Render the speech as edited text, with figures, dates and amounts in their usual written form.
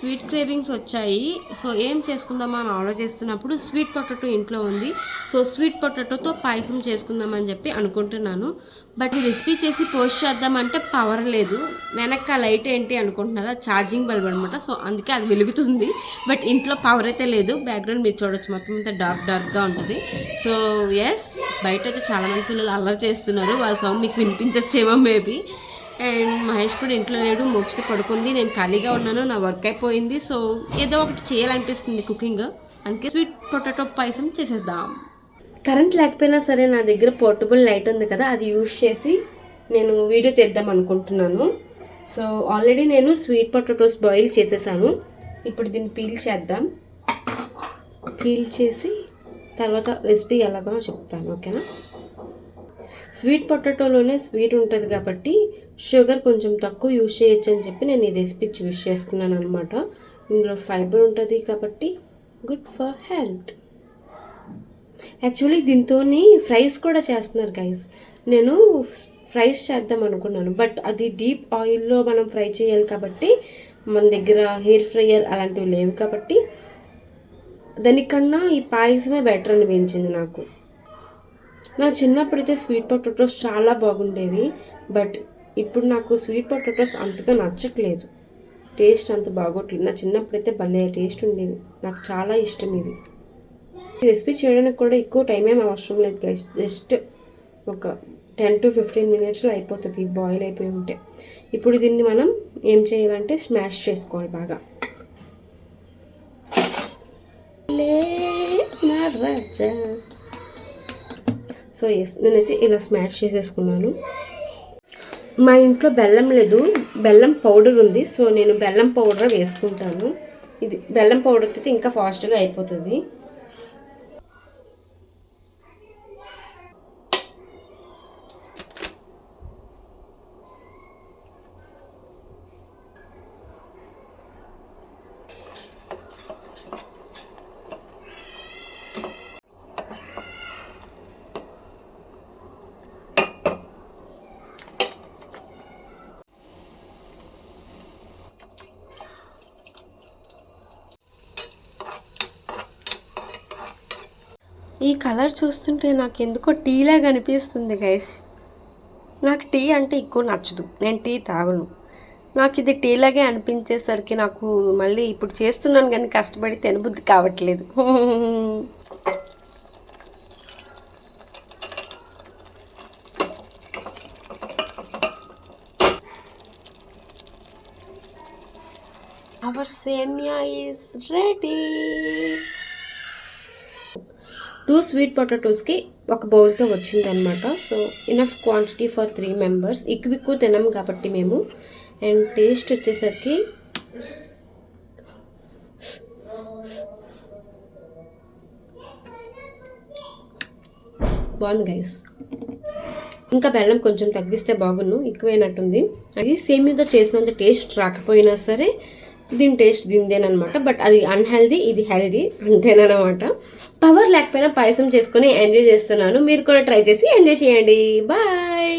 Sweet cravings వచ్చాయి. So ఏం చేసుకుందామా అని ఆలోచిస్తున్నప్పుడు స్వీట్ పొటాటో ఇంట్లో ఉంది. సో స్వీట్ పొటాటోతో పాయసం చేసుకుందామని చెప్పి అనుకుంటున్నాను. బట్ ఈ రెసిపీ చేసి పోస్ట్ చేద్దామంటే పవర్ లేదు. వెనక లైట్ ఏంటి అనుకుంటున్నారా, ఛార్జింగ్ బల్బ్ అనమాట. సో అందుకే అది వెలుగుతుంది. బట్ ఇంట్లో పవర్ అయితే లేదు. బ్యాక్గ్రౌండ్ మీరు చూడొచ్చు, మొత్తం అంతా డార్క్గా ఉంటుంది. సో ఎస్, బయట అయితే చాలామంది పిల్లలు అల్లరి చేస్తున్నారు. వాళ్ళ సౌండ్ మీకు వినిపించచ్చేమో మేబీ. అండ్ మహేష్ కూడా ఇంట్లో లేడు, మోక్షి పడుకుంది. నేను ఖాళీగా ఉన్నాను, నా వర్క్ అయిపోయింది. సో ఏదో ఒకటి చేయాలనిపిస్తుంది కుకింగ్. అందుకే స్వీట్ పొటాటో పాయసం చేసేద్దాం. కరెంట్ లేకపోయినా సరే నా దగ్గర పోర్టబుల్ లైట్ ఉంది కదా, అది యూజ్ చేసి నేను వీడియో తీద్దాం అనుకుంటున్నాను. సో ఆల్రెడీ నేను స్వీట్ పొటాటోస్ బాయిల్ చేసేసాను. ఇప్పుడు దీన్ని పీల్ చేద్దాం. పీల్ చేసి తర్వాత రెసిపీ ఎలాగో చెప్తాను, ఓకేనా. స్వీట్ పొటాటోలోనే స్వీట్ ఉంటుంది కాబట్టి షుగర్ కొంచెం తక్కువ యూజ్ చేయొచ్చు అని చెప్పి నేను ఈ రెసిపీ చూస్ చేసుకున్నాను అనమాట. ఇందులో ఫైబర్ ఉంటుంది కాబట్టి గుడ్ ఫర్ హెల్త్. యాక్చువల్లీ దీంతో ఫ్రైస్ కూడా చేస్తున్నారు గైస్. నేను ఫ్రైస్ చేద్దాం అనుకున్నాను, బట్ అది డీప్ ఆయిల్లో మనం ఫ్రై చేయాలి కాబట్టి మన దగ్గర హెయిర్ ఫ్రైయర్ అలాంటివి లేవు కాబట్టి దానికన్నా ఈ పాయసమే బెటర్ అనిపించింది నాకు. నా చిన్నప్పుడైతే స్వీట్ పొటాటోస్ చాలా బాగుండేవి, బట్ ఇప్పుడు నాకు స్వీట్ పొటాటోస్ అంతగా నచ్చట్లేదు. టేస్ట్ అంత బాగోట్లేదు. నా చిన్నప్పుడైతే భలే టేస్ట్ ఉండేవి, నాకు చాలా ఇష్టం ఇవి. ఈ రెసిపీ చేయడానికి కూడా ఎక్కువ టైం ఏం అవసరం లేదు గైస్. జస్ట్ ఒక 10 to 15 minutesలో అయిపోతుంది బాయిల్ అయిపోయి ఉంటే. ఇప్పుడు దీన్ని మనం ఏం చేయాలంటే స్మాష్ చేసుకోవాలి బాగా. సో ఎస్, నేనైతే ఇలా స్మాష్ చేసేసుకున్నాను. మా ఇంట్లో బెల్లం లేదు, బెల్లం పౌడర్ ఉంది. సో నేను బెల్లం పౌడర్ వేసుకుంటాను. ఇది బెల్లం పౌడర్ అయితే ఇంకా ఫాస్ట్గా అయిపోతుంది. ఈ కలర్ చూస్తుంటే నాకు ఎందుకో టీ లాగా అనిపిస్తుంది గైస్. నాకు టీ అంటే ఎక్కువ నచ్చదు, నేను టీ తాగను. నాకు ఇది టీ లాగే అనిపించేసరికి నాకు మళ్ళీ ఇప్పుడు చేస్తున్నాను కానీ కష్టపడి తినబుద్ధి కావట్లేదు. అవర్ సేమియా ఈజ్ రెడీ. 2 స్వీట్ పొటాటోస్కి ఒక బౌల్తో వచ్చిందనమాట. So enough quantity for 3 members. ఎక్కువ తినము కాబట్టి మేము. అండ్ టేస్ట్ వచ్చేసరికి బాగుంది గైస్. ఇంకా బెల్లం కొంచెం తగ్గిస్తే బాగున్ను, ఎక్కువైనట్టుంది. అది సేమియాతో చేసినంత టేస్ట్ రాకపోయినా సరే దీని టేస్ట్ దీనిదేనమాట. బట్ అది అన్హెల్దీ, ఇది హెల్దీ, అంతేనమాట. పవర్ లేకపోయినా పాయసం చేసుకొని ఎంజాయ్ చేస్తున్నాను. మీరు కూడా ట్రై చేసి ఎంజాయ్ చేయండి. బాయ్.